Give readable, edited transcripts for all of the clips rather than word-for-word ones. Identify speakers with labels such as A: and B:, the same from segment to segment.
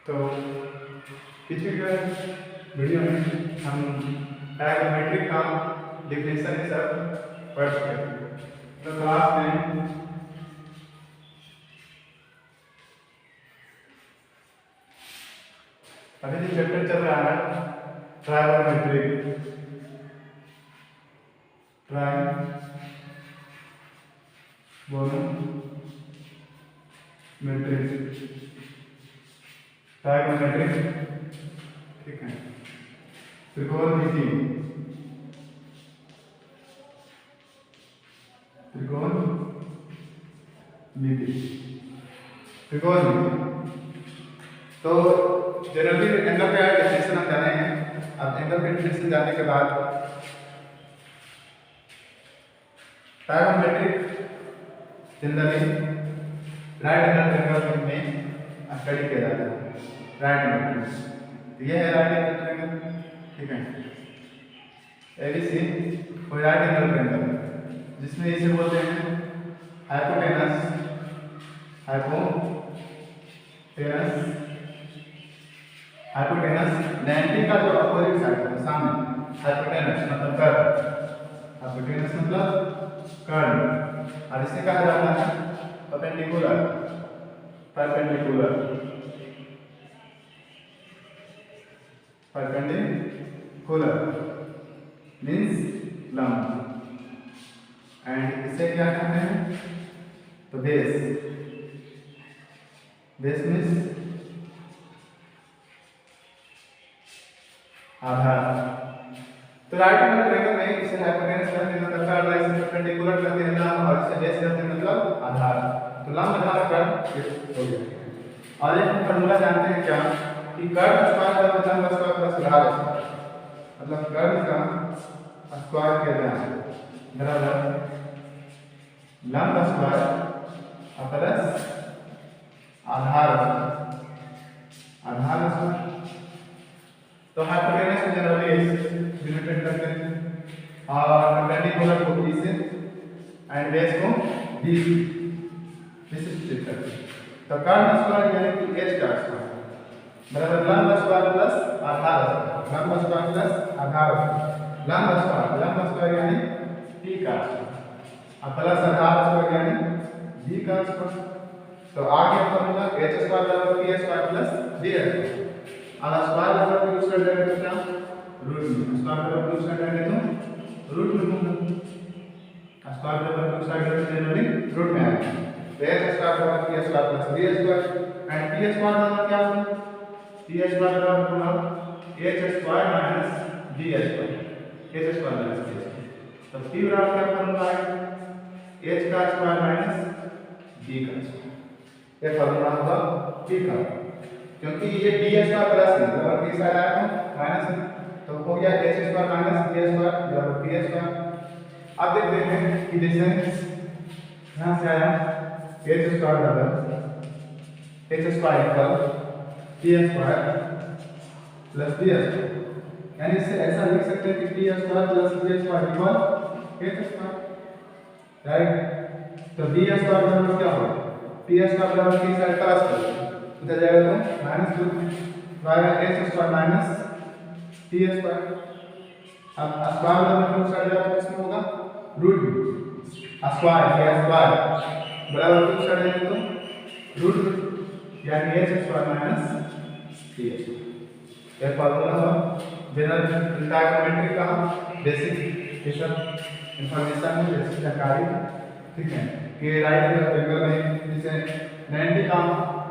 A: तो पिछले वीडियो में हम ट्रायगोनोमेट्रिक का डिफिनेशन ये सब पढ़ चुके थे। तो क्लास में अभी जो चैप्टर चल रहा है ट्रायगोनोमेट्रिक ट्रायगोनोमेट्रिक ठीक है। त्रिकोणमिति तो जनरली एंगल का डेफिनेशन हम जाने हैं। अब एंगल का डेफिनेशन जानने के बाद ट्रायगोनोमेट्रिक जनरली राइट एंगल में स्टडी किया जाता है। राइट एंगल ये है राइट एंगल ट्रायंगल ठीक है। एबीसी कोई राइट एंगल ट्रायंगल जिसमें इसे बोलते हैं हाइपोटेनस 90 का जो अपोजिट साइड है सामने हाइपोटेनस मतलब कर्व और इसे कहा जाता है परपेंडिकुलर मीन्स लंब एंड इसे क्या कहते हैं तो बेस मीन्स आधार। तो राइट एंगल ट्रायंगल में इसे हाइपोटेनस कहते हैं मतलब कर्व, इसे परपेंडिकुलर कहते हैं लंब और इसे बेस कहते हैं मतलब आधार। तो लंब आधार कर्व हो गया। और एक फार्मूला जानते हैं क्या कि कर्व स्क्वायर बराबर लंब स्क्वायर प्लस आधार मतलब कर्व का स्क्वायर किया जाए बराबर लंब स्क्वायर प्लस आधार स्क्वायर। तो हाइपोटेनस को जनरली डिनोटेट करते हैं और परपेंडिकुलर को b से एंड बेस को d से स्प्लिट करते हैं। तो कर्व स्क्वायर यानी कि h का स्क्वायर बराबर लंब स्क्वायर प्लस आधार लंब स्क्वायर यानी t का स्क्वायर और प्लस आधार स्क्वायर यानी d का स्क्वायर। तो आगे फॉर्मूला h स्क्वायर बराबर p square plus d square और स्क्वायर बराबर यूज कर देंगे तो क्या रूट में स्क्वायर बराबर यूज कर देंगे तो रूट में होगा स्क्वायर बराबर यूज कर देंगे तो जनरली रूट में आएगा। तो h स्क्वायर बराबर p square plus d square and p square बराबर क्या होगा p स्क्वायर बराबर होगा h square minus d square h square minus d square. तो p बराबर क्या फॉर्मूला आएगा h का स्क्वायर माइनस d का स्क्वायर। ये फॉर्मूला होगा p का क्योंकि ये d स्क्वायर प्लस है और p साइड आया तो माइनस तो हो गया h square minus d square बराबर p स्क्वायर। अब देखते हैं कि जैसे यहां से आया h स्क्वायर बराबर h square equal p square plus d square यानी इसे ऐसा लिख सकते हैं कि p square plus d square equal h square right. तो d स्क्वायर बराबर क्या होगा p स्क्वायर बराबर p साइड प्लस कर इधर जाएगा तो minus two h square minus t square. अब स्क्वायर बराबर टू साइड जाएगा तो किसमें होगा रूट स्क्वायर बराबर टू साइड जाएगा तो रूट यानी h square minus t square. यह फार्मूला है जनरल ट्रायगोनोमेट्रिक का बेसिक ये सब इंफॉर्मेशन है बेसिक जानकारी ठीक है कि राइट एंगल में जैसे 90 का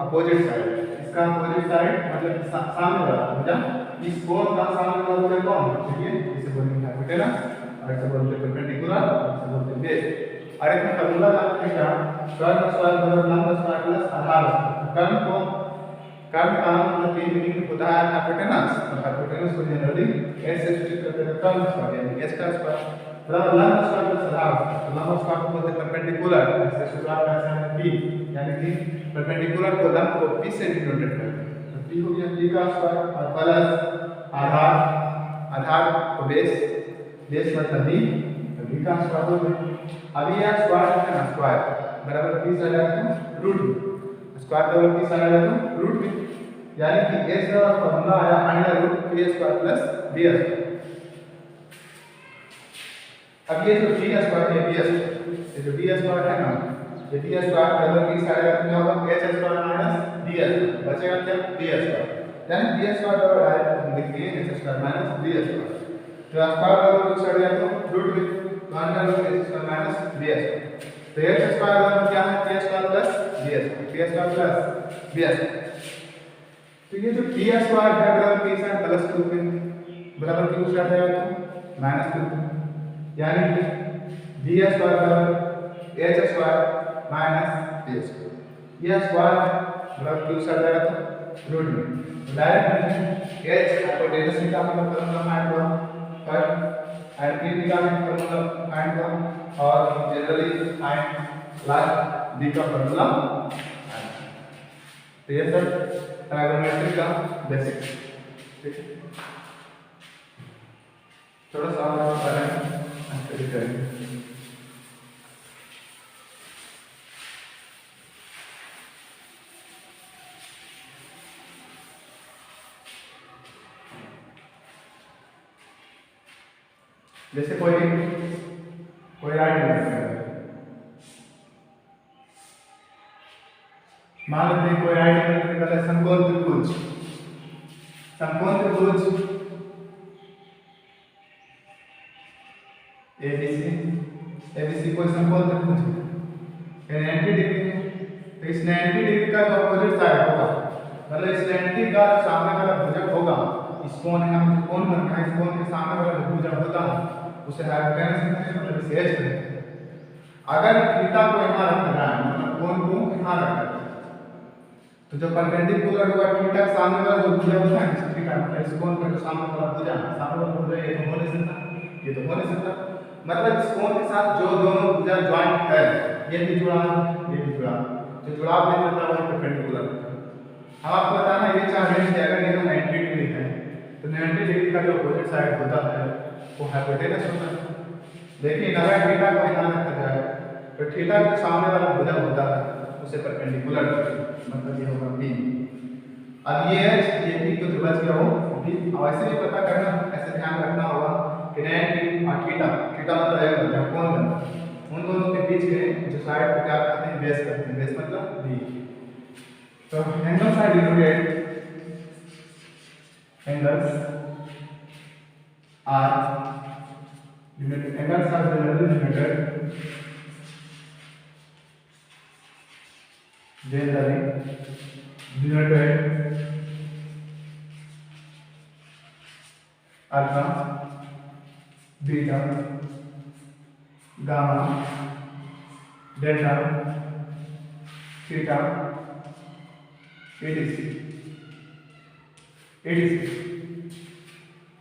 A: अपोजिट साइड इसका अपोजिट साइड मतलब सामने वाला मतलब इस कोण का सामने वाला बोले कौन ठीक है इसे बोलेंगे हाइपोटेनस और इसे बोलते हैं परपेंडिकुलर और इसे बोलते हैं बेस। और एक फार्मूला जानते हैं क्या कर्व स्क्वायर बराबर लंब स्क्वायर प्लस आधार स्क्वायर। कर्व का मतलब तीन मीनिंग होता है हाइपोटेनस और हाइपोटेनस को जनरली h से सब्स्टिट्यूट करते हैं कर्व स्क्वायर यानी h का स्क्वायर बराबर लंब स्क्वायर प्लस आधार लंब स्क्वायर को बोलते हैं परपेंडिकुलर इससे शुरुआत कैसे है p यानी कि परपेंडिकुलर को लंब को p से डिनोटेट करते हैं। तो p हो गया p का स्क्वायर और प्लस आधार को बेस मतलब d तो d का स्क्वायर हो गया। अभी यह स्क्वायर है ना स्क्वायर बराबर p से आएगा तो रूट स्क्वायर बराबर p से आएगा तो रूट में यानी कि एच का फॉर्मूला आया under root P square plus B square. अब ये जो बी स्क्वायर है बी स्क्वायर, ये जो बी स्क्वायर है ना, ये बी स्क्वायर बराबर की साइड का क्या होगा H square minus B square, बचेगा क्या बी स्क्वायर, यानी बी स्क्वायर बराबर डायरेक्ट हम लिख दिए H square minus B square. तो स्क्वायर बराबर की साइड गया तो रूट में तो under root H square minus B square. तो एच स्क्वायर बराबर क्या है P square plus B square, P square plus B square. तो ये जो पी स्क्वायर है बराबर पी साइन प्लस टू में बराबर की साइड जाएगा तो माइनस टू, यानी कि बी स्क्वायर बराबर H square minus B square. ये स्क्वायर बराबर की साइड जाएगा तो रूट में डायरेक्ट एच हाइपोटेनस निकालने का फॉर्मूला फाइंड हुआ फर्स्ट एंड पी निकालने का फॉर्मूला फाइंड हुआ और जनरली फाइंड लास्ट बी का फॉर्मूला। तो ये सब ट्रायगोनोमेट्री का बेसिक, ठीक है। थोड़ा सा और करेंगे। जैसे कोई राइट एंगल है, मान लेते हैं कोई राइट एंगल का समकोण त्रिभुज, समकोण त्रिभुज एबीसी कोई समकोण त्रिभुज है 90 डिग्री है। तो इस 90 डिग्री का जो अपोजिट साइड होगा, मतलब इस 90 का जो सामने वाला भुजक होगा, इस कोण है हम कोण बनता है, इस कोण के सामने वाला जो भुजक होता है उसे हाइपोटेनस कहते हैं, मतलब इसे एच कहते हैं। अगर थीटा को यहाँ रखना है, मतलब कोण को यहाँ रखना है, तो जो परपेंडिकुलर होगा थीटा के सामने वाला जो भुजा होता है थीटा, मतलब इस कोण का जो सामने वाला भुजा, सामने वाला भुजा ये तो हो नहीं सकता, ये तो हो नहीं सकता, मतलब इस कोण के साथ जो दोनों भुजा ज्वाइंट है, ये भी जुड़ा ये भी जुड़ा, तो जुड़ाव नहीं करता वही परपेंडिकुलर। हम आपको बताना ये चाह रहे हैं कि अगर ये 90 डिग्री है तो 90 डिग्री का जो अपोजिट साइड होता है वो हाइपोटेनस होता है। लेकिन अगर थीटा को यहाँ रखा जाए तो थीटा के सामने वाला भुजा होता है उसे परपेंडिकुलर, मतलब ये होगा बी। अब ये पी को जो बच गया वो बी। और ऐसे भी पता करना, ऐसे ध्यान रखना होगा कि 90 और थीटा, थीटा मतलब एंगल जब कोण बनता है, उन दोनों के बीच के जो साइड को क्या कहते हैं बेस कहते हैं, बेस मतलब बी। तो angles are denoted, angles are denoted, angles are generally denoted alpha, beta, gamma, delta, theta, etc.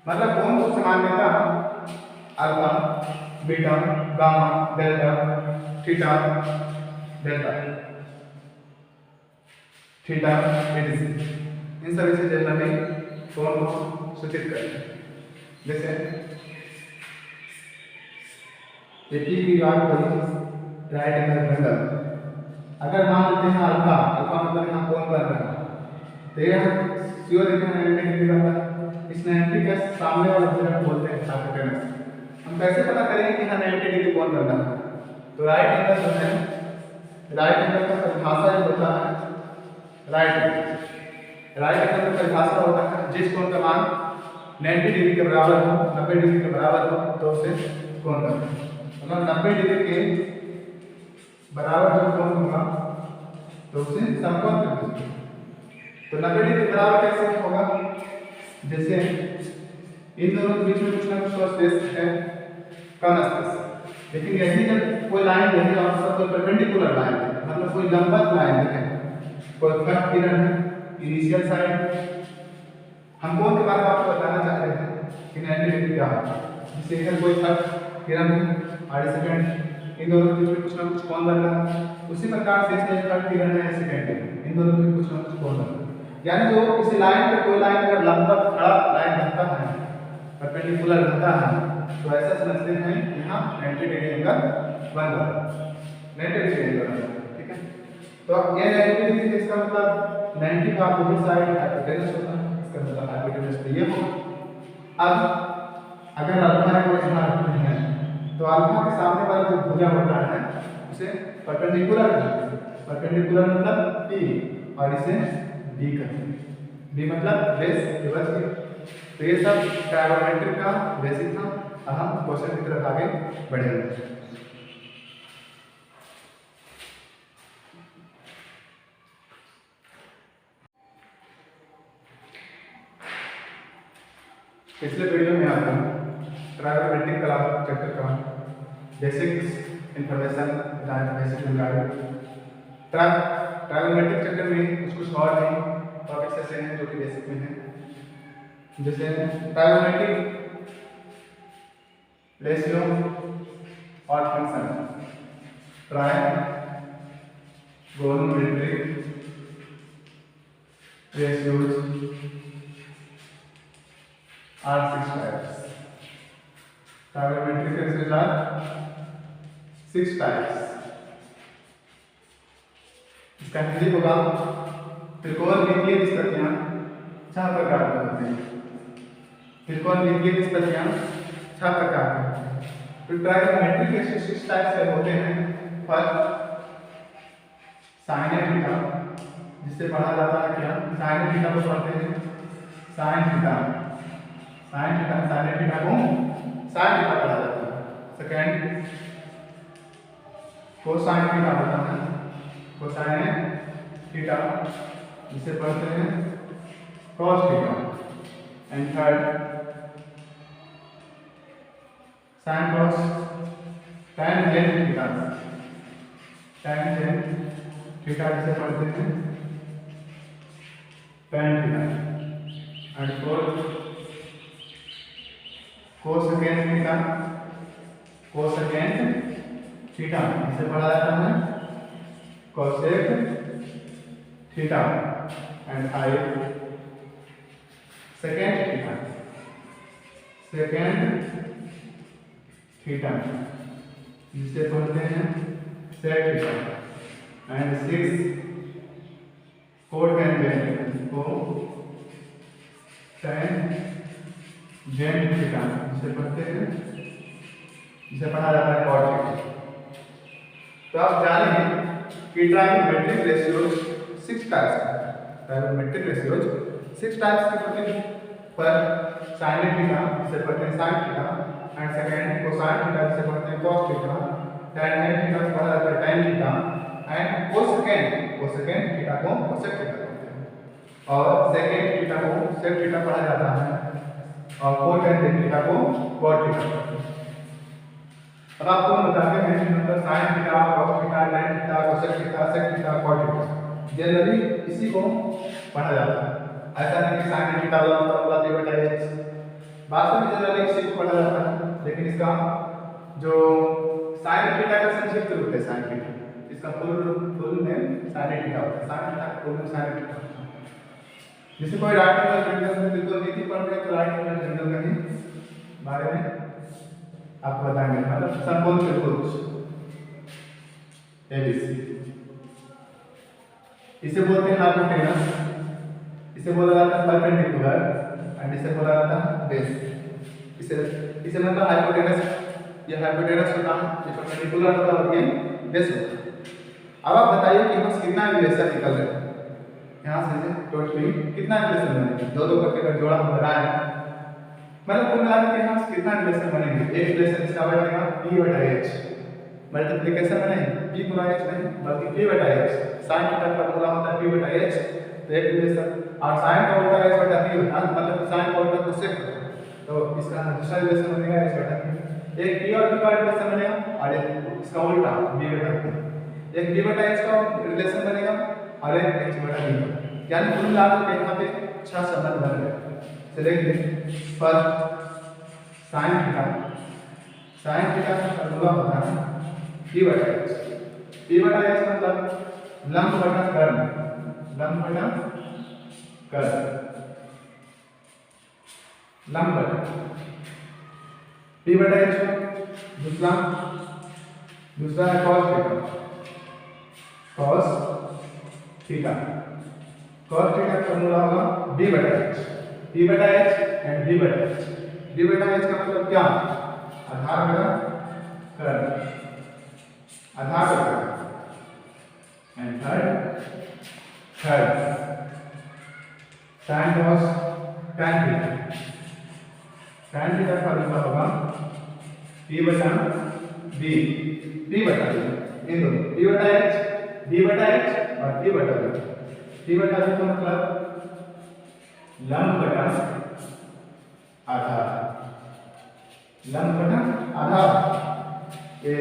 A: मतलब कौन सा सामान्यता alpha, beta, gamma, delta, theta, delta, theta, etc. इन सभी से जनरली कौन को सूचित करते हैं। जैसे ये पी की बात करें राइट एंगल ट्रायंगल, अगर मान लेते हैं अल्फा, अल्फा मतलब यहाँ कौन बन रहा है, तो यह सीओ देखते हैं 90 डिग्री बनता है। इस 90 के सामने वाला भुजा बोलते हैं हाइपोटेनस। हम कैसे पता करेंगे कि यहाँ 90 डिग्री कौन बन रहा है, तो राइट एंगल जो है, राइट एंगल का परिभाषा जो होता है, राइट एंगल का परिभाषा होता है जिस कोण का मान 90 डिग्री के बराबर हो, 90 डिग्री के बराबर हो तो उसे कोण बनता है। मतलब 90 डिग्री के बराबर जो कोण होगा तो उसे समकोण त्रिभुज। तो 90 डिग्री बराबर कैसे होगा, जैसे इन दोनों के बीच में कुछ ना कुछ स्पेस है, कम स्पेस, लेकिन यही जब कोई लाइन देखें और सब कोई परपेंडिकुलर लाइन है, मतलब कोई लंबवत लाइन देखें, कोई कट किरण है इनिशियल साइड, हम कौन के बारे में आपको बताना चाह रहे हैं कि 90 डिग्री क्या है, जिससे इधर कोई कट किरण है और सेकंड इन दोनों के बीच में कुछ ना कुछ कोण बन रहा है, उसी प्रकार से इसमें कट किरण है सेकंड इन दोनों में कुछ ना कुछ कोण बन रहा है। यानी जो इस लाइन पे कोई लाइन अगर लंबवत खड़ा लाइन रहता है, परपेंडिकुलर रहता है, तो ऐसा समझते हैं यहाँ 90 डिग्री एंगल बन रहा है, 90 डिग्री एंगल, ठीक है। तो ये 90 डिग्री इसका मतलब 90 का अपोजिट साइड हाइपोटेनस होता है, इसका मतलब हाइपोटेनस तो ये होगा। अब अगर अल्फा को यहाँ रखते हैं तो अल्फा के सामने वाला जो भुजा होता है उसे परपेंडिकुलर कहते हैं। परपेंडिकुलर मतलब P और इसे B कहते हैं। B मतलब बेस रिवर्स की। तो ये सब ट्रायगोनोमेट्रिक का बेसिक था। अब हम क्वेश्चन की तरफ आगे बढ़ेंगे। पिछले वीडियो में आपको ट्रायगोनोमेट्रिक का चैप्टर का बेसिक्स इंफॉर्मेशन बेसिक जानकारी ट्रायगोनोमेट्रिक चैप्टर में कुछ और नहीं टॉपिक्स ऐसे हैं जो कि बेसिक में हैं, जैसे ट्रायगोनोमेट्रिक रेशियो और function, trigonometric ratios are 6 types. Trigonometric ratios are 6 types. इसका हिंदी होगा त्रिकोणमितीय निष्पत्तियां 6 प्रकार की होती हैं। त्रिकोणमितीय निष्पत्तियां 6 प्रकार की होती हैं। तो ट्रायगोनोमेट्रिक रेशियो 6 टाइप्स के होते हैं। फर्स्ट साइन थीटा, जिससे पढ़ा जाता है क्या, साइन थीटा को पढ़ते हैं साइन थीटा, साइन थीटा को साइन थीटा पढ़ा जाता है। सेकेंड कोसाइन थीटा होता है, कोसाइन थीटा जिसे पढ़ते हैं cos theta. And third sine cos tangent theta, tangent theta जिसे पढ़ते हैं tan theta. And fourth cosecant theta, cosecant theta इसे पढ़ा जाता है cosec theta. And five secant theta, secant theta जिसे पढ़ते हैं sec theta. And six cotangent, जेंट थीटा जिसे पढ़ते हैं, जिसे पढ़ा जाता है कॉट थीटा। तो आप जानेंगे कि ट्रायगोनोमेट्रिक रेशियोज 6 टाइप्स हैं। ट्रायगोनोमेट्रिक रेशियोज 6 टाइप्स के होते हैं। पर साइन थीटा जिसे पढ़ते हैं sine theta, and second cosine theta जिसे पढ़ते हैं कॉस थीटा, टेंजेंट थीटा को पढ़ा जाता है ten theta, and cosecant theta को कोसेक थीटा कहते हैं, और सेकेंड थीटा को सेक थीटा पढ़ा जाता है, और कोटेंजेंट थीटा को कॉट थीटा। अब आपको हम बताते हैं कि मतलब sine theta, cos theta, tan theta, cosec theta, sec theta, cot theta generally इसी को पढ़ा जाता है। ऐसा नहीं कि साइन थीटा वाला फॉर्मूला p बटा h, वास्तव में जनरली इसी को पढ़ा जाता है। लेकिन इसका जो साइन थीटा का संक्षिप्त रूप है साइन थीटा, इसका फुल नेम साइन थीटा होता है। साइन थीटा का फुल नेम साइन थीटा होता है। जैसे कोई राइट एंगल ट्रायंगल में बिल्कुल नीति पढ़ रहे हैं तो राइट एंगल ट्रायंगल के ही बारे में आपको बताएंगे, मतलब समकोण त्रिभुज ABC, इसे बोलते हैं हाइपोटेनस, इसे बोला जाता है परपेंडिकुलर, एंड इसे बोला जाता है बेस। इसे मतलब हाइपोटेनस, ये हाइपोटेनस होता है, ये परपेंडिकुलर होता है और ये बेस होता है। अब आप बताइए कि यहाँ से कितना रिलेशन निकल रहा है, यहाँ से टोटली कितना रिलेशन बनेगा, दो करके अगर जोड़ा हम लगाए मतलब कुल मिलाकर के यहाँ से कितना रिलेशन बनेंगे। एक रिलेशन इसका बनेगा p बटा h, मल्टीप्लिकेशन बनेगी p गुना h नहीं बल्कि p बटा h। साइन थीटा का फॉर्मूला होता है p बटा h, तो एक रिलेशन, और साइन का उल्टा h बटा p होता है, मतलब साइन का उल्टा कोसेक होता है, तो इसका दूसरा रिलेशन बनेगा h बटा p। एक p और p का रिलेशन बनेगा, और एक इसका उल्टा b बटा p, एक b बटा h का रिलेशन बनेगा और एक h बटा p, यानी कुल मिलाकर के यहाँ पे 6 संबंध बन गए। चलिए first sine theta, sine theta का फॉर्मूला होता है p बटा h। p बटा h मतलब लंब बटा कर्ण, लंब बटा कर्ण, लंब बटा p बटा h। दूसरा है cos theta, cos theta. cos theta का फॉर्मूला होगा b बटा h, b बटा h एंड b बटा h। b बटा h का मतलब क्या? आधार बटा कर्ण, आधार बटा and third tan cos tan theta. tan theta का फॉर्मूला होगा p बटा b, b बटा b, इन दोनों b बटा h, b बटा h और b बटा b। b बटा b का मतलब लंब बटा आधार, लंब बटा आधार। ये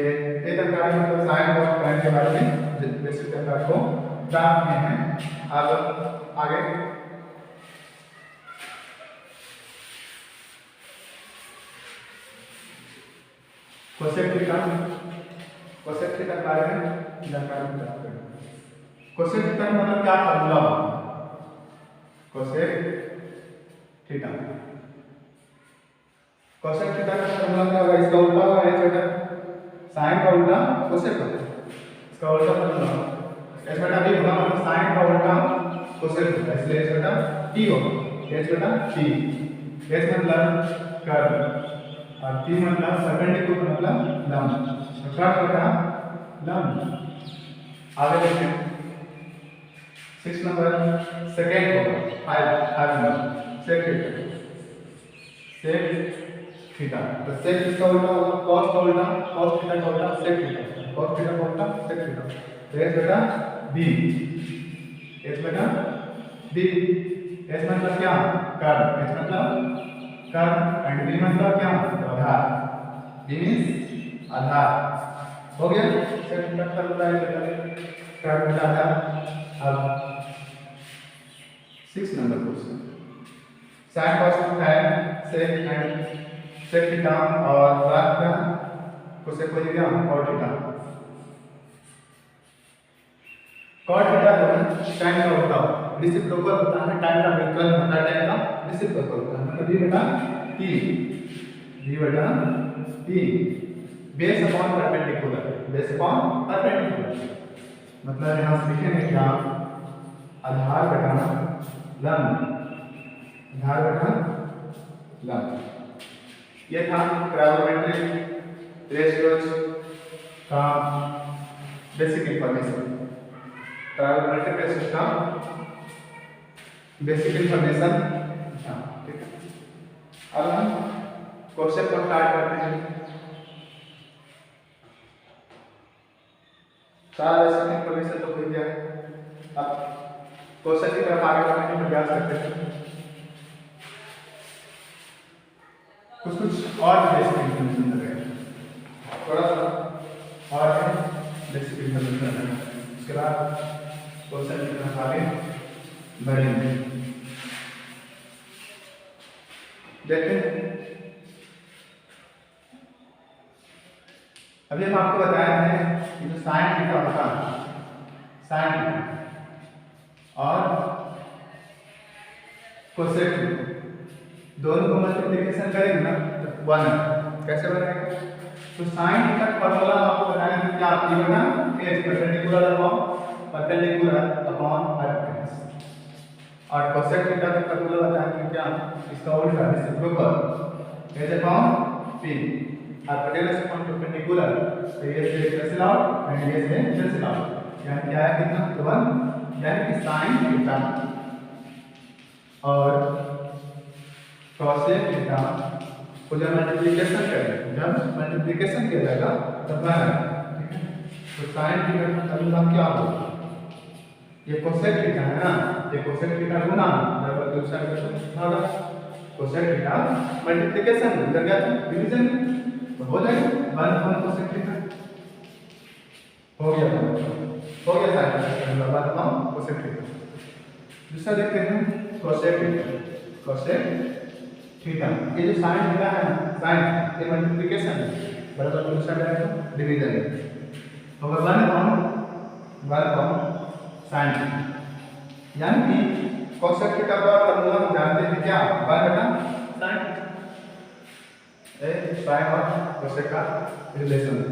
A: जानकारी मतलब साइन और tan के बारे में बेसिक जानकारी को प्राप्त किए हैं। अब आगे कोसेक थीटा, कोसेक थीटा के बारे में जानकारी प्राप्त करें। कोसेक थीटा का मतलब क्या फॉर्मूला होगा? कोसेक थीटा, कोसेक थीटा का फॉर्मूला क्या होगा? इसका उल्टा होगा h बटा साइन का उल्टा कोसेक होगा, इसका उल्टा फॉर्मूला h बटा b होगा, मतलब साइन का उल्टा कोसेक होगा, इसलिए h बटा t होगा, h बटा t। h मतलब कर्ण और t मतलब परपेंडिकुलर मतलब लंब, तो कर्ण बटा लंब। आगे देखते हैं 6 नंबर सेकंड होगा, 5 नंबर सेक थीटा। तो सेक इसका उल्टा होगा cos का उल्टा, cos थीटा का उल्टा सेक थीटा, cos थीटा का उल्टा सेक थीटा। तो h बटा b, h बटा b। h मतलब क्या? कर्ण, h मतलब कर्ण एंड b मतलब क्या? आधार, b मींस आधार। हो गया सेक थीटा का फॉर्मूला है, कर्ण बटा आधार। अब 6 number question, sin cos tan sec and sec theta और ग्राफ का कोसेक हो गया cot थीटा। cot थीटा जो है tan का उल्टा रेसिप्रोकल होता है, tan का विकर्ण होता है, tan का रेसिप्रोकल होता है, मतलब b बटा t, b बटा t base upon perpendicular, base upon perpendicular मतलब यहां से लिखेंगे क्या? आधार बटा लंब, आधार बटा लंब। ये था ट्रायगोनोमेट्रिक रेशियोज का बेसिक इंफॉर्मेशन, ट्रायगोनोमेट्रिक रेशियोज का बेसिक इंफॉर्मेशन। ठीक है, अब हम क्वेश्चन को स्टार्ट करते हैं। सारा बेसिक इंफॉर्मेशन तो हो गया है, अब क्वेश्चन की तरफ आगे बढ़ने का प्रयास करते हैं। कुछ और बेसिक इन्फॉर्मेशन लगेगा, थोड़ा सा और बेसिक इन्फॉर्मेशन लगेगा, उसके बाद क्वेश्चन की तरफ आगे बढ़ेंगे। देखते हैं, अभी हम आपको बताया है कि जो साइन थीटा होता है, साइन थीटा और कोसेक दोनों को मल्टीप्लिकेशन करेंगे ना तो 1 कैसे बनेगा? तो साइन थीटा का फॉर्मूला आपको बताया कि क्या p बटा h परपेंडिकुलर अपॉन हाइपोटेन्यूज, और कोसेक थीटा का फॉर्मूला बताया कि क्या? इसका उल्टा reciprocal h upon p, hypotenuse upon perpendicular, तो ये से कैंसिल आउट एंड ये से कैंसिल आउट, यानी क्या है कितना? 1, यानी कि साइन थीटा और कोसेक थीटा को जब मल्टीप्लिकेशन करें, जब मल्टीप्लिकेशन किया जाएगा तब बनेगा। ठीक है, तो साइन थीटा का फॉर्मूला क्या होगा? ये कोसेक थीटा है ना, ये कोसेक थीटा गुना बराबर दूसरा होगा कोसेक थीटा मल्टीप्लिकेशन इधर गया था डिवीजन तो हो जाएगा 1 कोसेक थीटा। हो गया साइन थीटा बराबर कोसेक थीटा। दूसरा देखते हैं कोसेक थीटा, कोसेक थीटा ये जो साइन थीटा है ना, साइन ये मल्टीप्लिकेशन है बराबर दूसरा डायरेक्ट डिवीजन है, होगा 1 साइन थीटा, यानी कि कोसेक थीटा का फॉर्मूला हम जानते हैं क्या? 1 बटा साइन थीटा, ए साइन और कोसेक का रिलेशन है।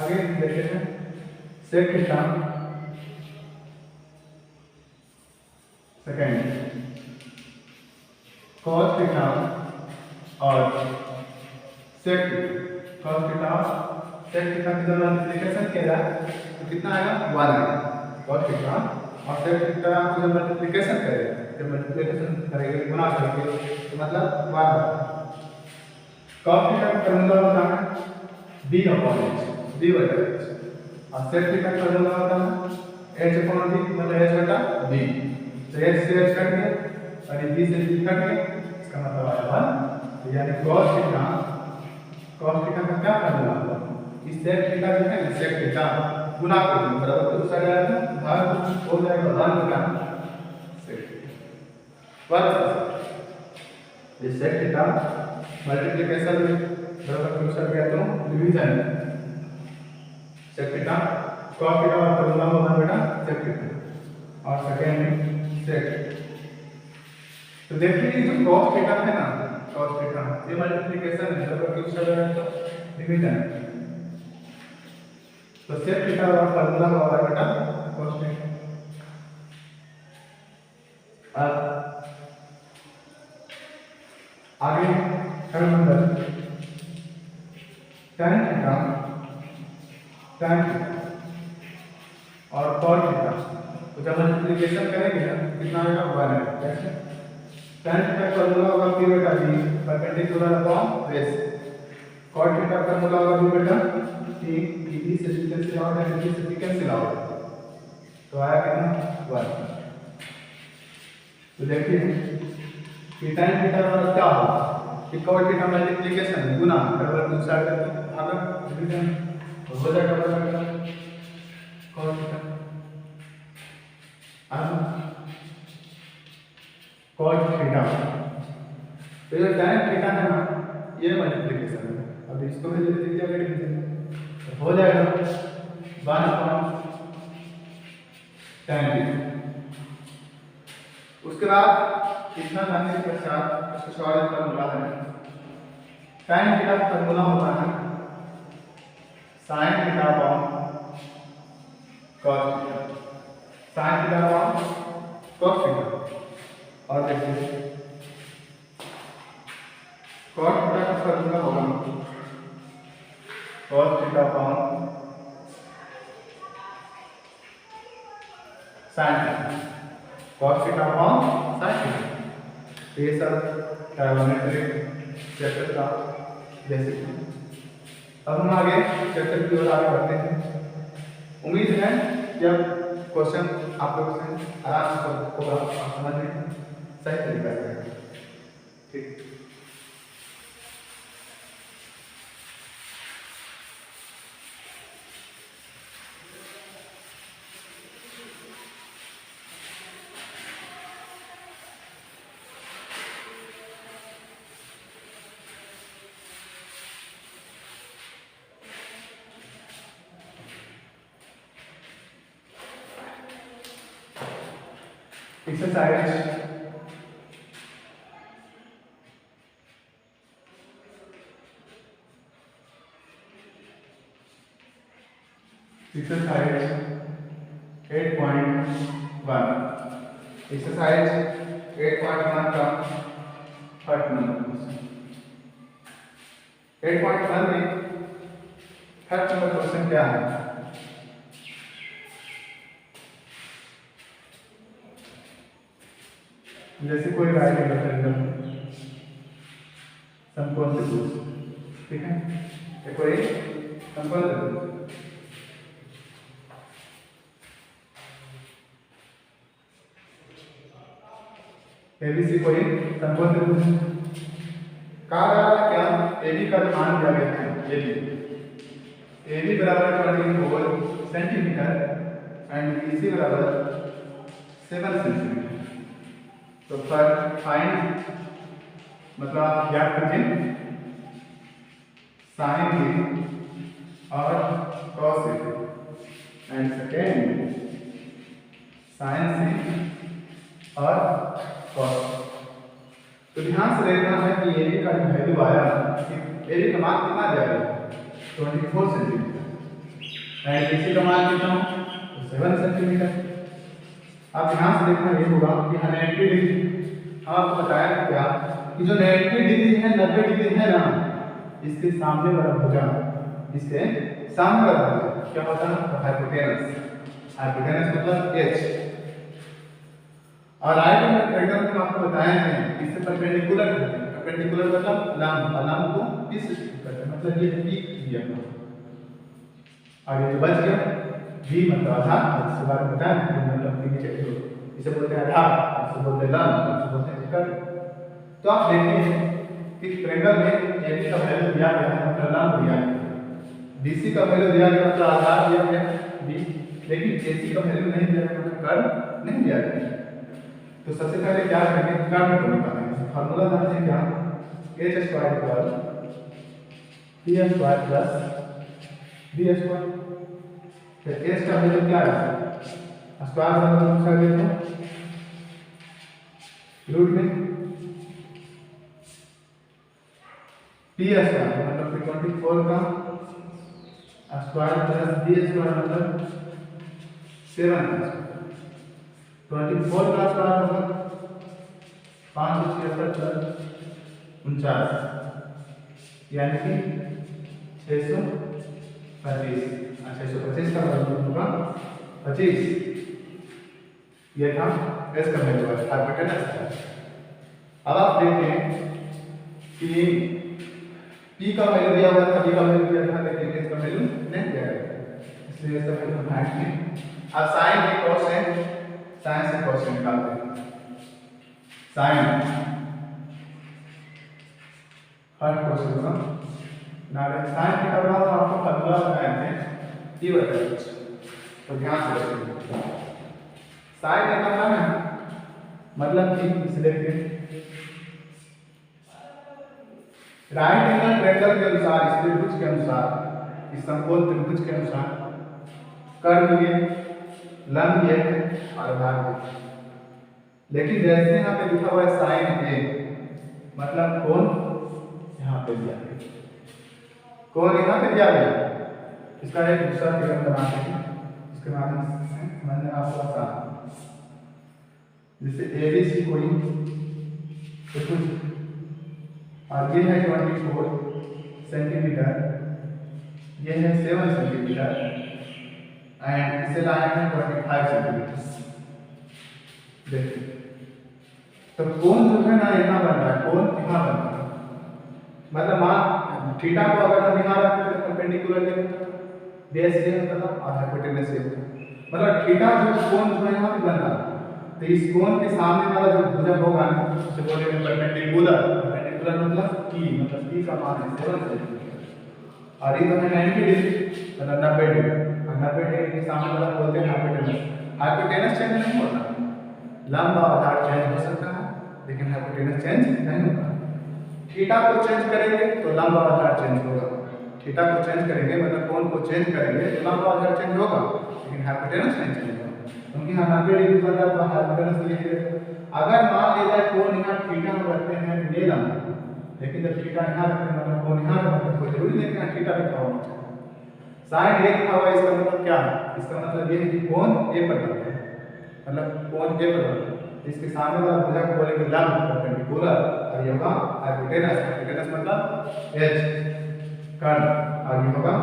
A: आगे देखते हैं sec theta, secant cos theta और sec theta, cos theta sec theta की जब मल्टीप्लिकेशन किया जाए तो कितना आएगा 1 आएगा। cos थीटा और sec थीटा को जब मल्टीप्लिकेशन करेंगे, जब मल्टीप्लिकेशन करेंगे गुणा करेंगे तो मतलब 1 आएगा। cos थीटा का फॉर्मूला होता है b/h, b/h और sec थीटा का फॉर्मूला होता है h/d मतलब h/b। तो h से h कट गया और ये b से b कट गया, इसका मतलब आया 1। तो यानी cos थीटा का क्या फॉर्मूला होगा, इस sec थीटा जो है ना sec थीटा गुना कर देंगे बराबर तो दूसरा जाएगा भाग हो जाएगा 1 गुना sec थीटा 1। ये sec थीटा मल्टीप्लिकेशन में बराबर दूसरा गया तो division sec theta cos theta का फॉर्मूला होगा बेटा sec थीटा और सेकेंड sec। तो देखिए जो cos थीटा है ना, cos थीटा ये मल्टीप्लिकेशन है बराबर दूसरा गया तो डिवीजन। तो sec थीटा का फॉर्मूला होगा बेटा cos थीटा। अब आगे थर्ड नंबर tan थीटा और cos थीटा तो जब मल्टीप्लिकेशन करेंगे ना कितना आएगा 1 आएगा। कैसे tan थीटा का फॉर्मूला होगा p बटा b perpendicular upon base. cos theta का फॉर्मूला होगा b बटा t, b से b कैंसिल आउट है, b से b कैंसिल आउट तो आया कितना 1। तो देखिए कि tan थीटा का क्या होगा कि cos थीटा मल्टीप्लिकेशन गुना बराबर दूसरा करके भागा डिवीजन हो जाएगा बराबर cos थीटा। cos थीटा तो ये tan थीटा है ना ये मल्टीप्लिकेशन है, अब इसको भी लिख दीजिए अगर डिवीजन हो जाएगा 1 अपॉन tan थीटा। उसके बाद इतना जानने के पश्चात इसको सॉल्व फॉर्मूला है tan थीटा का फॉर्मूला होता है sin theta upon cos theta, sin theta upon cos theta. और देखिए cos थीटा का फॉर्मूला होगा cos theta upon sin theta, cos theta upon sin theta. ये सब ट्रायगोनोमेट्रिक चैप्टर का बेसिक। अब हम आगे चैप्टर की ओर आगे बढ़ते हैं। उम्मीद है जब क्वेश्चन आप लोग से आराम से होगा और समझ में सही तरीका से। ठीक exercise exercise 8.1 exercise 8.1 का फर्स्ट नंबर 8.1 में फर्स्ट नंबर क्वेश्चन क्या है। जैसे कोई राइट एंगल ट्रायंगल समकोण त्रिभुज, ठीक है, ये कोई समकोण त्रिभुज एबीसी कोई समकोण त्रिभुज कहा जा रहा है क्या, एबी का मान दिया गया है एबी बराबर 24 सेंटीमीटर एंड बीसी बराबर 7 सेंटीमीटर। तो फर्स्ट फाइंड मतलब आप याद कीजिए साइन ए और cos A and second sine C और कॉस। तो ध्यान से देखना है कि एबी का जो वैल्यू आया एबी का मान कितना दिया 24 सेंटीमीटर एंड बीसी का मान कितना 7 सेंटीमीटर। आप यहाँ से देखना ये होगा कि 180 डिग्री, हम आपको बताया था क्या कि जो 90 डिग्री है 90 डिग्री है ना, इसके सामने वाला भुजा, इसके सामने वाला भुजा क्या होता है? हाइपोटेनस। हाइपोटेनस मतलब h। और राइट एंगल ट्रायंगल में आपको बताया है इससे परपेंडिकुलर है। परपेंडिकुलर मतलब लंब, लंब को किस करते हैं, मतलब ये पीक दिया और ये जो बच गया v मतलब आधार, इसके बारे में बताया कि मतलब के नीचे जो इसे बोलते हैं आधार, इसे बोलते हैं लंब, इसे बोलते हैं कर्व। तो आप देखिए कि ट्रायंगल में AB का वैल्यू दिया गया है मतलब लंब दिया गया है, BC का वैल्यू दिया गया मतलब आधार दिया गया है b, लेकिन AC का वैल्यू नहीं दिया गया मतलब कर्व नहीं दिया गया। तो सबसे पहले क्या करेंगे, कर्व को निकालेंगे। फार्मूला जानते हैं क्या? h square equal p square plus b square. फिर h का वैल्यू क्या है? स्क्वायर का मतलब क्या लेते हैं रूट में p स्क्वायर मतलब 24 का स्क्वायर प्लस b स्क्वायर मतलब 7 का स्क्वायर। 24 का स्क्वायर होगा 576 प्लस 49 यानी कि 625। 625 का वैल्यू होगा 25। ये था s का वैल्यू है, हाइपोटेनस है। अब आप देखें कि p का वैल्यू दिया हुआ था, b का वैल्यू दिया था, लेकिन s का वैल्यू नहीं दिया गया, इसलिए इसका वैल्यू फाइंड नहीं। अब साइन है cos है, साइन से cos निकालते हैं। साइन हर क्वेश्चन होगा ना, साइन थीटा का तो आपको फार्मूला बताए थे, ये बताइए तो ध्यान से रखिए। साइन निकालना है मतलब कि इसे देखिए राइट एंगल ट्रायंगल के अनुसार, इस त्रिभुज के अनुसार, इस समकोण त्रिभुज के अनुसार कर्व ये, लंब ये और आधार ये। लेकिन जैसे यहाँ पे लिखा हुआ है साइन ए मतलब कोण यहाँ पे दिया गया, कोण यहाँ पे दिया गया। इसका एक दूसरा थ्योरम बनाते हैं, इसके माध्यम से समझना आपको आसान। जैसे ABC कोई त्रिभुज और ये है 24 सेंटीमीटर, ये है 7 सेंटीमीटर एंड इसे लाए हैं 25 सेंटीमीटर। देखिए तो कोण जो है ना यहाँ बन रहा है, कोण यहाँ बन रहा है, मतलब मान थीटा को अगर हम यहाँ रखते तो परपेंडिकुलर ये होता, बेस ये होता था और हाइपोटेनस ये होता। मतलब थीटा जो कोण जो है यहाँ पे बन रहा है, तो इस कोण के सामने वाला जो भुजा होगा ना उसे बोलेंगे परपेंडिकुलर। परपेंडिकुलर मतलब p का मान है 7 सेंटीमीटर और ये तो है 90 डिग्री मतलब 90 डिग्री, और 90 डिग्री के सामने वाला बोलते हैं हाइपोटेनस। हाइपोटेनस चेंज नहीं होता, लंब और आधार चेंज हो सकता है लेकिन हाइपोटेनस चेंज नहीं होता। थीटा को चेंज करेंगे तो लंब और आधार चेंज होगा, थीटा को चेंज करेंगे मतलब कोण को चेंज करेंगे तो लंब और आधार चेंज होगा, लेकिन हाइपोटेनस नहीं चेंज होगा क्योंकि यहाँ 90 डिग्री बन रहा है तो हाइपोटेनस लिखिए। अगर मान लिया जाए कोण यहाँ थीटा में रखते हैं तो ये लंब, लेकिन जब थीटा यहाँ रखते हैं मतलब कोण यहाँ रखते हैं, कोई जरूरी नहीं कि यहाँ थीटा लिखा होना चाहिए। साइन ए लिखा हुआ है, इसका मतलब क्या है? इसका मतलब ये है कि कोण ए पर बनते हैं, मतलब कोण ए पर बनते हैं। इसके सामने वाला भुजा को बोलेंगे लंब परपेंडिकुलर और ये होगा हाइपोटेनस। हाइपोटेनस मतलब h कर्ण और ये होगा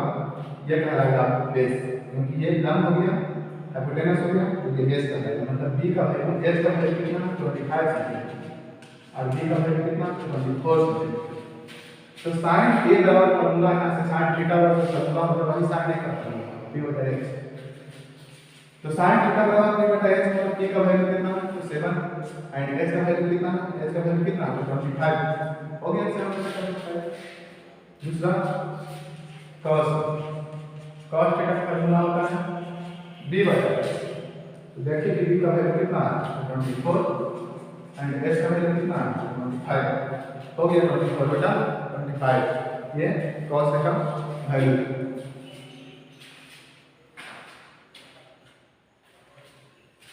A: ये कहलाएगा बेस, क्योंकि ये लंब हो गया हाइपोटेनस हो गया तो ये बेस कहलाएगा। मतलब b का वैल्यू h का वैल्यू कितना 25 सेंटीमीटर और b का वैल्यू कितना 24 सेंटीमीटर। तो साइन ए बराबर फॉर्मूला यहां से साइन थीटा बराबर फॉर्मूला होगा वही साइन ए का फॉर्मूला p बटा h। तो sin थीटा बराबर p बटा h मतलब p का वैल्यू कितना है तो 7 एंड h का वैल्यू कितना है, h का वैल्यू कितना है 25 हो गया। 7 बटा 25। दूसरा cos थीटा का फॉर्मूला होता है b बटा h। तो देखिए कि b का वैल्यू कितना है 24 एंड h का वैल्यू कितना है 25 हो गया 24 बटा 25, ये cos का वैल्यू।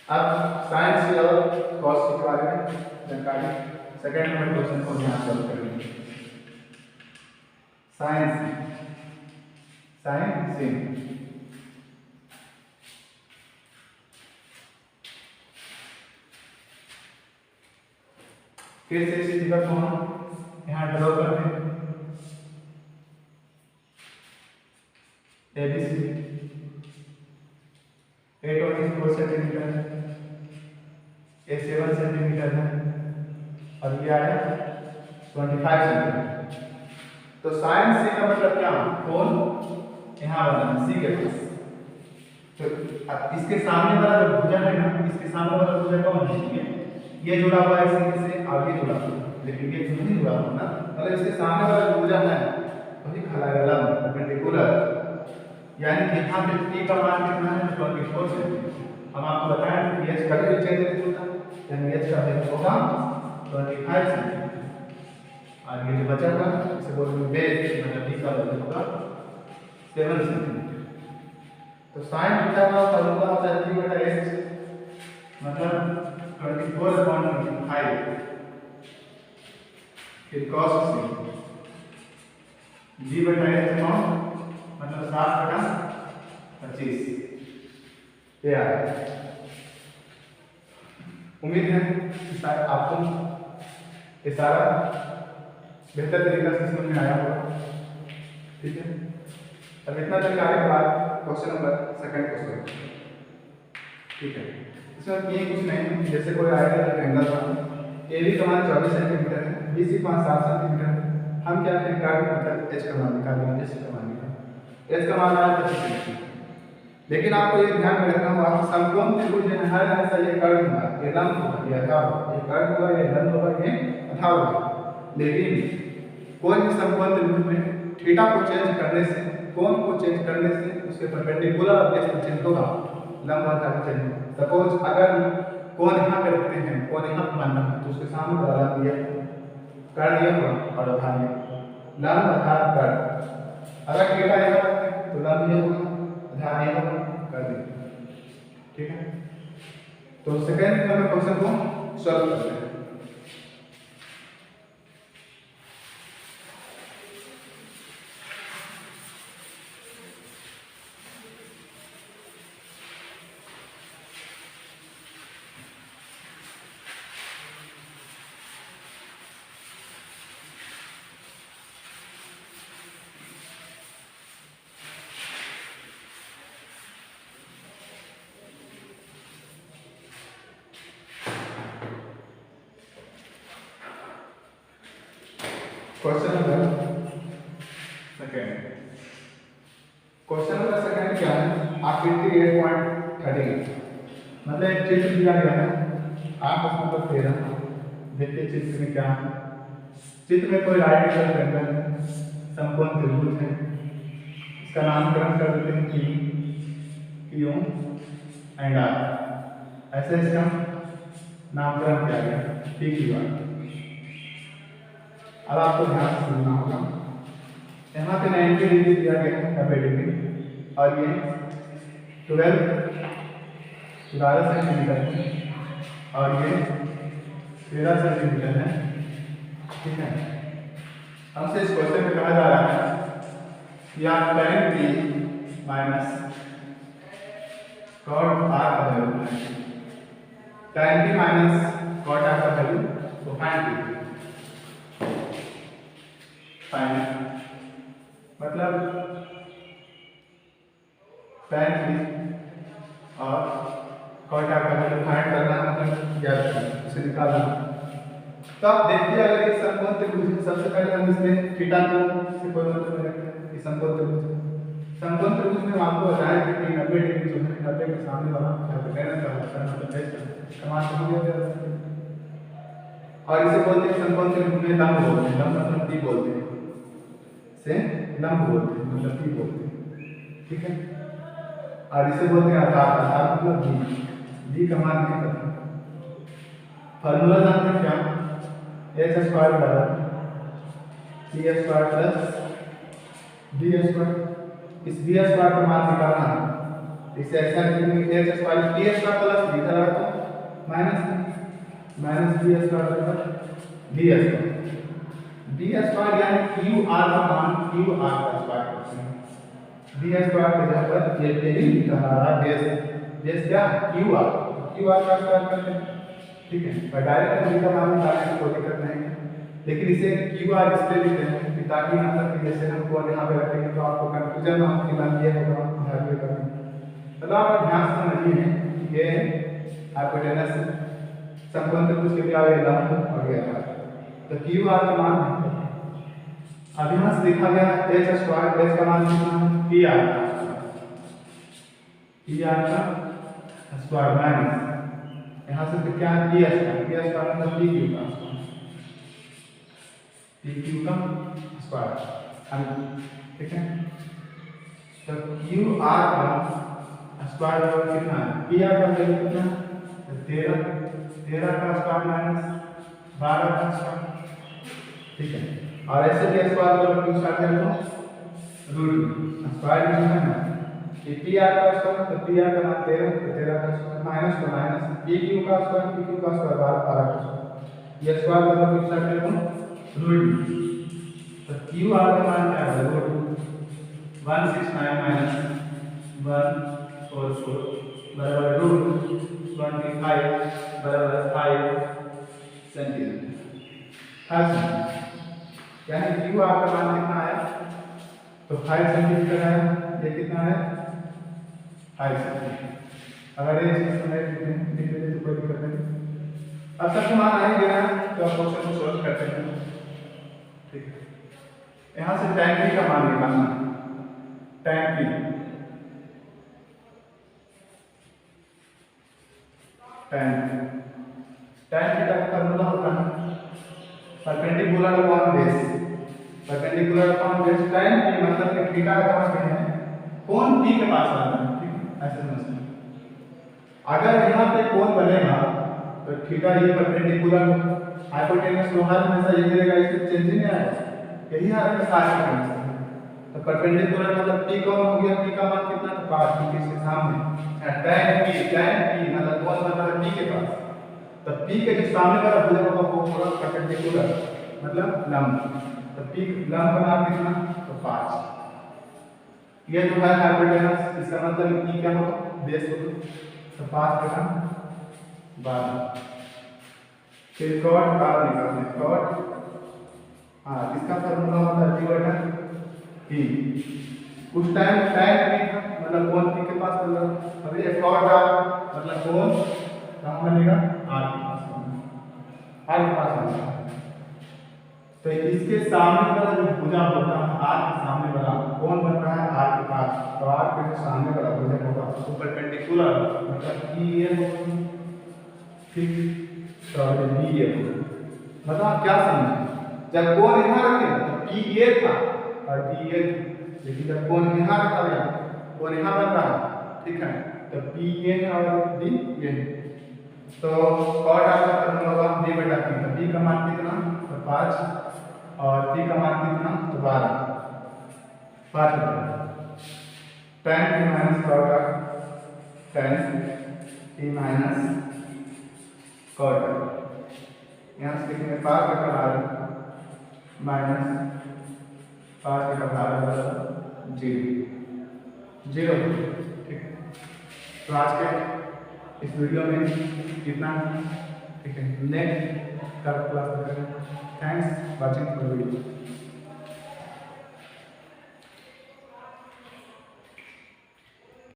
A: अब साइन से और cos के बारे में जानकारी सेकंड नंबर क्वेश्चन को ध्यान से करेंगे। साइन फिर से इसी फिगर को हम यहाँ ड्रॉ करते हैं। ABC 824 सेंटीमीटर है, ये 7 सेंटीमीटर है और ये आया 25 सेंटीमीटर। तो साइन सी का मतलब क्या, कोण यहाँ बना सी के पास। तो अब इसके सामने वाला जो भुजा है ना, इसके सामने वाला भुजा कौन है, ये जुड़ा हुआ है सी से और ये जुड़ा हुआ है, लेकिन ये नहीं जुड़ा हुआ ना, मतलब इसके सामने वाला जो भुजा है वही खड़ा परपेंडिकुलर, यानी कि यहाँ पे P का मान कितना है 24 सेंटीमीटर। हम आपको बताएं कि H कभी भी चेंज नहीं होता, यानी H का वैल्यू होगा 25 सेंटीमीटर। और ये जो बचा था इसे बोलते हैं बेस, मतलब P का वैल्यू होगा 7 सेंटीमीटर। तो साइन थीटा का फार्मूला होता है G/H, मतलब 24/25, फिर cos c G/H कौन, मतलब 7/25, ये आ गया। उम्मीद है कि शायद आपको ये सारा बेहतर तरीके से समझ में आया होगा। ठीक है, अब इतना तक आने के बाद क्वेश्चन नंबर सेकंड क्वेश्चन। ठीक है, इसमें ये कुछ नहीं, जैसे कोई आएगा ट्रायंगल था, AB का मान 24 सेंटीमीटर है, BC का मान 7 सेंटीमीटर है। हम क्या करें, मतलब H का मान निकालेंगे, H का मान निकालेंगे, H का मान आया 25 सेंटीमीटर। लेकिन आपको ये ध्यान में रखना होगा कि समकोण त्रिभुज है हर ऐसा ये कर्व होगा, ये लंब होगा, ये आधार होगा, ये कर्व होगा, ये लंब होगा, ये आधार होगा। लेकिन कोई भी समकोण त्रिभुज में थीटा को चेंज करने से, कोण को चेंज करने से उसके परपेंडिकुलर बेस पर चेंज होगा, लंब आधार पर चेंज होगा। सपोज अगर कोण यहाँ पे रखते हैं, कोण यहाँ पे मानना है, तो उसके सामने वाला दिया कर दिया होगा और आधार लंब आधार कर। अगर थीटा यहाँ रखते हैं तो लंब ये होगा, आधार ये होगा, कर दिया। ठीक है, तो सेकंड नंबर क्वेश्चन को सॉल्व करते हैं। Question number second, question number second क्या है, आकृति 8.13, मतलब एक चित्र दिया गया है, आप प्रश्न नंबर 13 देखिए चित्र में क्या है। चित्र में कोई राइट ट्रायंगल है, समकोण त्रिभुज है, इसका नामकरण कर देते हैं P, Q एंड R, ऐसे इसका नामकरण किया गया PQR। अब आपको ध्यान से सुनना होगा, यहाँ पे 90 डिग्री दिया गया है, 90 डिग्री, और ये 12 सेंटीमीटर है और ये 13 सेंटीमीटर है। ठीक है, हमसे इस क्वेश्चन में कहा जा रहा है कि आप tan P minus cot R का value, tan P minus cot R का वैल्यू तो फाइंड मतलब tan P और cot R का वैल्यू फाइंड करना, मतलब ज्ञात करना, उसे निकालना। तो आप देखिए, अगर ये समकोण त्रिभुज है, सबसे पहले हम इसमें थीटा को से कोई मतलब नहीं रखते हैं, ये समकोण त्रिभुज है। समकोण त्रिभुज में आपको बताया कि 90 डिग्री जो है, 90 के सामने वाला हाइपोटेनस का होता है, मतलब बेस का मान समझ लिया जा सकता है। और इसे बोलते हैं समकोण त्रिभुज में लंब बोलते हैं, लंब मतलब P बोलते हैं, से लंब बोलते हैं, मतलब P बोलते हैं। ठीक है, और इसे बोलते हैं आधार, आधार मतलब D का मान नहीं पता। फार्मूला जानते हैं क्या, h स्क्वायर बराबर c square plus d square. इस b स्क्वायर का मान निकालना है, इसे ऐसा लिखेंगे h square d square plus d था तो माइनस d स्क्वायर बराबर d स्क्वायर। d स्क्वायर यानी q r का मान q r का स्क्वायर करते हैं, d स्क्वायर के जगह पर ये लिखा रहा है बेस, बेस क्या q r का स्क्वायर करते हैं। ठीक है। और डायरेक्ट हम का मान निकालने की कोई दिक्कत नहीं है, लेकिन इसे क्यू आर इसलिए लिखते हैं कि ताकि मतलब कि जैसे हम कोड यहाँ पे रखेंगे तो आपको कंफ्यूजन ना हो कि मान ये होगा यहाँ पे करना। मतलब आप ध्यान से समझिए ये हाइपोटेनस समकोण त्रिभुज के क्या ये लंब और ये आधार, तो क्यू आर का मान है। अब यहाँ से लिखा गया एच स्क्वायर, एच का मान कितना है पी आर का स्क्वायर माइनस यहाँ से फिर क्या है पी स्क्वायर मतलब पी क्यू का स्क्वायर, ठीक है। तो क्यू आर का स्क्वायर बराबर कितना है पी आर का वैल्यू कितना है 13 का स्क्वायर माइनस 12 का स्क्वायर, ठीक है। और ऐसे भी स्क्वायर बराबर क्यू स्क्वायर कर लो रूट स्क्वायर कितना है ना कि पी आर का स्क्वायर, तो पी आर का मान 13 का स्क्वायर माइनस तो माइनस पी क्यू का स्क्वायर 12 का स्क्वायर, ये स्क्वायर मतलब क्यू स्क्वायर कर लो रूट, तो क्यू आर का मान क्या है रूट 169 माइनस 144 बराबर रूट 25 बराबर 5 सेंटीमीटर, यानी क्यू आर का मान कितना है तो 5 सेंटीमीटर है, ये कितना है 5 सेंटीमीटर। अगर ये चीज में लिख देते तो कोई दिक्कत नहीं। अब तक मान आ ही गया तो आप क्वेश्चन को सॉल्व करते हैं, ठीक है। यहाँ से tan p का मान निकालना, tan p का फॉर्मूला होता है perpendicular upon base, perpendicular upon base tan p मतलब कि थीटा का मान है कोण p के पास आता है, ठीक है। ऐसे समझना अगर यहाँ पे कोण बनेगा तो थीटा ये परपेंडिकुलर हाइपोटेनस लोहार हमेशा ये रहेगा, इसमें चेंज नहीं आएगा, यही आपका सारे का तो परपेंडिकुलर मतलब p कौन हो गया, p का मान कितना तो 5 p के सामने tan p मतलब कोण बन रहा है p के पास, तो p के जो सामने वाला भुजा होगा वो होगा परपेंडिकुलर मतलब लंब, तो p लंब का मान कितना तो 5, ये जो है हाइपोटेनस इसका मतलब p क्या होगा बेस होगा, तो 5 बटा 12। फिर कॉट r निकालते हैं, कॉट इसका फॉर्मूला होता है g बटा p, उस टाइम tan p था मतलब कोण p के पास मतलब अभी एक कॉट r मतलब कोण कहाँ बनेगा r के पास बनेगा, तो इसके सामने वाला जो भुजा होता है r के सामने वाला कोण बन रहा है r के पास, तो r के जो सामने वाला भुजा होगा उसको परपेंडिकुलर मतलब ये होगा, ठीक, तो ये मतलब आप क्या समझे जब कोण यहाँ रखे तो p ये था और p ये, लेकिन जब कोण यहाँ रखा गया कोण यहाँ बन रहा है, ठीक है, तो p ये है और b ये है, तो cot r का फॉर्मूला होगा b बटा p, तो b का मान कितना तो 5 और p का मान कितना तो 12, 5 tan p minus cot r, tan p minus cot r, यहाँ से लिखेंगे 5 बटा 12 माइनस 5 बटा 12 0, ठीक है। तो आज के इस वीडियो में कितना, ठीक है, नेक्स्ट क्लास में करेंगे। Thanks watching for video.